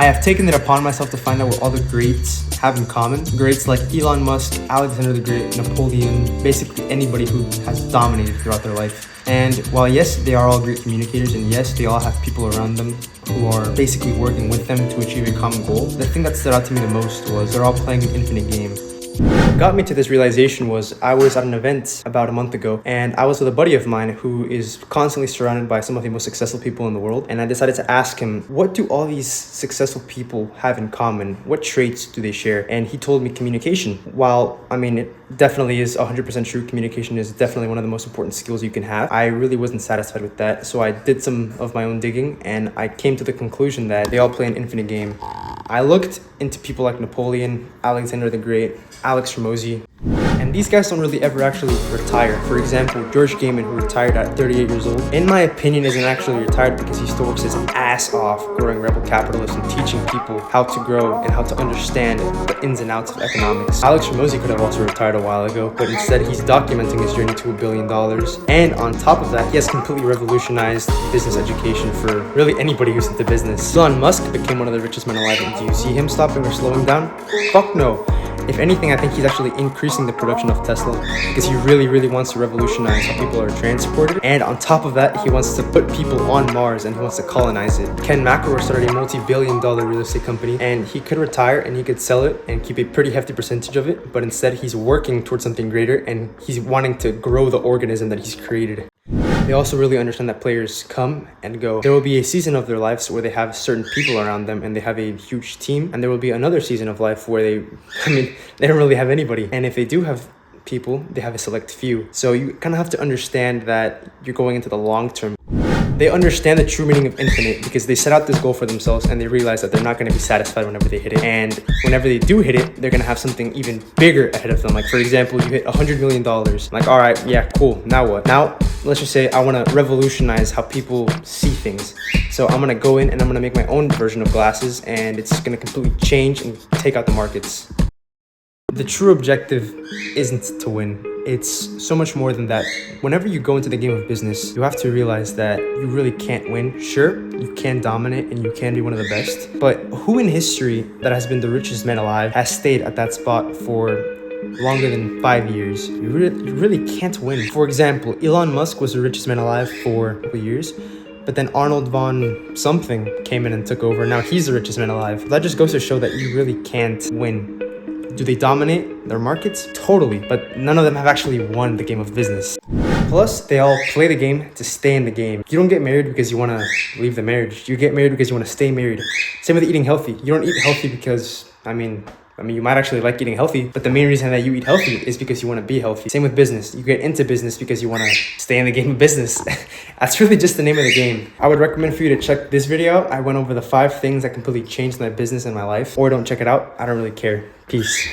I have taken it upon myself to find out what all the greats have in common. Greats like Elon Musk, Alexander the Great, Napoleon, basically anybody who has dominated throughout their life. And while yes, they are all great communicators, and yes, they all have people around them who are basically working with them to achieve a common goal, the thing that stood out to me the most was they're all playing an infinite game. What got me to this realization was I was at an event about a month ago, and I was with a buddy of mine who is constantly surrounded by some of the most successful people in the world. And I decided to ask him, what do all these successful people have in common? What traits do they share? And he told me communication. While, I mean, it definitely is 100% true, communication is definitely one of the most important skills you can have, I really wasn't satisfied with that. So I did some of my own digging, and I came to the conclusion that they all play an infinite game. I looked into people like Napoleon, Alexander the Great, Alex Ramosi, and these guys don't really ever actually retire. For example, George Gaiman, who retired at 38 years old, in my opinion isn't actually retired because he still works his ass off growing Rebel Capitalist and teaching people how to grow and how to understand the ins and outs of economics. Alex Ramosi could have also retired a while ago, but instead he's documenting his journey to $1 billion. And on top of that, he has completely revolutionized business education for really anybody who's into business. Elon Musk became one of the richest men alive, and do you see him stopping or slowing down? Fuck no. If anything, I think he's actually increasing the production of Tesla because he really wants to revolutionize how people are transported. And on top of that, he wants to put people on Mars and he wants to colonize it. Ken McElroy started a multi-billion-dollar real estate company, and he could retire and he could sell it and keep a pretty hefty percentage of it. But instead, he's working towards something greater and he's wanting to grow the organism that he's created. They also really understand that players come and go. There will be a season of their lives where they have certain people around them and they have a huge team, and there will be another season of life where they don't really have anybody. And if they do have people, they have a select few. So you kind of have to understand that you're going into the long term. They understand the true meaning of infinite because they set out this goal for themselves and they realize that they're not going to be satisfied whenever they hit it. And whenever they do hit it, they're going to have something even bigger ahead of them. Like, for example, you hit $100 million. Like, all right, yeah, cool. Now what? Now, let's just say I want to revolutionize how people see things. So I'm going to go in and I'm going to make my own version of glasses, and it's going to completely change and take out the markets. The true objective isn't to win. It's so much more than that. Whenever you go into the game of business, you have to realize that you really can't win. Sure, you can dominate and you can be one of the best, but who in history that has been the richest man alive has stayed at that spot for longer than 5 years? You really can't win. For example, Elon Musk was the richest man alive for a couple years, but then Arnold von something came in and took over. Now he's the richest man alive. That just goes to show that you really can't win. Do they dominate their markets? Totally, but none of them have actually won the game of business. Plus, they all play the game to stay in the game. You don't get married because you want to leave the marriage. You get married because you want to stay married. Same with eating healthy. You don't eat healthy because, I mean, you might actually like eating healthy, but the main reason that you eat healthy is because you want to be healthy. Same with business. You get into business because you want to stay in the game of business. That's really just the name of the game. I would recommend for you to check this video out. I went over the 5 things that completely changed my business and my life. Or don't check it out. I don't really care. Peace.